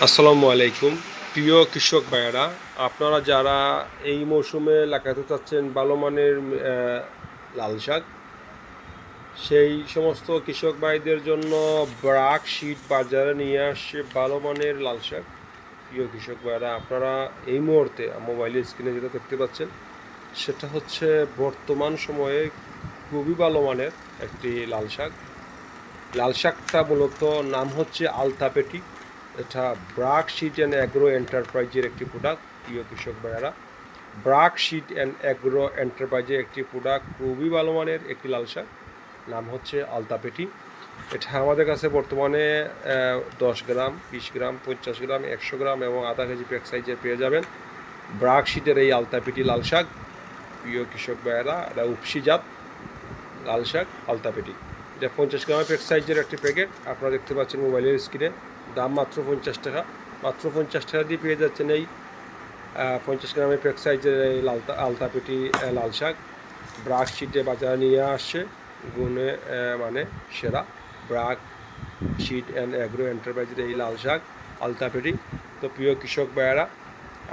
আসসালামু আলাইকুম। প্রিয় কৃষক ভাইয়েরা, আপনারা যারা এই মৌসুমে লাগাতে চাচ্ছেন ভালো মানের লাল শাক, সেই সমস্ত কৃষক ভাইদের জন্য ব্রাক শীট বাজারে নিয়ে আসছে ভালো মানের লাল শাক। প্রিয় কৃষক ভাইয়েরা, আপনারা এই মুহূর্তে মোবাইলের স্ক্রিনে যেটা দেখতে পাচ্ছেন, সেটা হচ্ছে বর্তমান সময়ে খুবই ভালো মানের একটি লাল শাক। লাল শাকটা মূলত নাম হচ্ছে আলতাপেটি। এটা ব্রাক শিট অ্যান্ড অ্যাগ্রো এন্টারপ্রাইজের একটি প্রোডাক্ট। প্রিয় কৃষক ভাইয়েরা, ব্রাক শিট অ্যান্ড অ্যাগ্রো এন্টারপ্রাইজের একটি প্রোডাক্ট, খুবই ভালো মানের একটি লাল শাক, নাম হচ্ছে আলতাপেটি। এটা আমাদের কাছে বর্তমানে 10 গ্রাম, 20 গ্রাম, 50 গ্রাম, 100 গ্রাম এবং আধা কেজি প্যাক সাইজে পেয়ে যাবেন ব্রাক শিটের এই আলতাপেটি লাল শাক। প্রিয় কৃষক ভাইয়েরা, এটা উপসি জাত লাল শাক আলতাপেটি। এটা 50 গ্রামের প্যাক সাইজের একটি প্যাকেট, আপনারা দেখতে পাচ্ছেন মোবাইলের স্ক্রিনে। দাম মাত্র 50 টাকা। মাত্র 50 টাকা দিয়ে পেয়ে যাচ্ছেন এই 50 গ্রামের প্যাক সাইজের এই আলতাপেটি লাল শাক। ব্রাক শিটে বাজারে নিয়ে আসছে গুণে মানে সেরা ব্রাক শিট অ্যান্ড অ্যাগ্রো এন্টারপ্রাইজের এই লাল শাক আলতাপেটি। তো প্রিয় কৃষক ভাইয়েরা,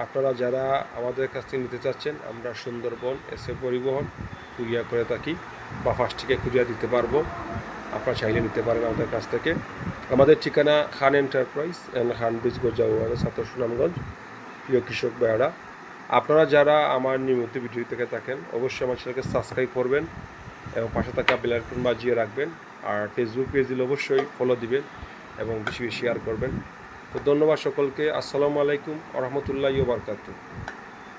আপনারা যারা আমাদের কাছ থেকে নিতে চাচ্ছেন, আমরা সুন্দরবন এসে পরিবহন কুরিয়ার করে থাকি বা ফার্স্টটিকে কুরিয়ার দিতে পারবো। আপনারা চাইলে নিতে পারেন আমাদের কাছ থেকে। আমাদের ঠিকানা খান এন্টারপ্রাইজ অ্যান্ড খান ব্রিজ গোজাউয়ার, ছাত্র সুনামগঞ্জ। প্রিয় কৃষক ভাইয়েরা, আপনারা যারা আমার নিয়মিত ভিডিও থেকে থাকেন, অবশ্যই আমার চ্যানেলকে সাবস্ক্রাইব করবেন এবং পাশে থাকা বেল আইকন বাজিয়ে রাখবেন। আর ফেসবুক পেজ দিলে অবশ্যই ফলো দিবেন এবং বেশি বেশি শেয়ার করবেন। তো ধন্যবাদ সকলকে। আসসালামু আলাইকুম ওয়া রাহমাতুল্লাহি ওয়া বারাকাতুহু।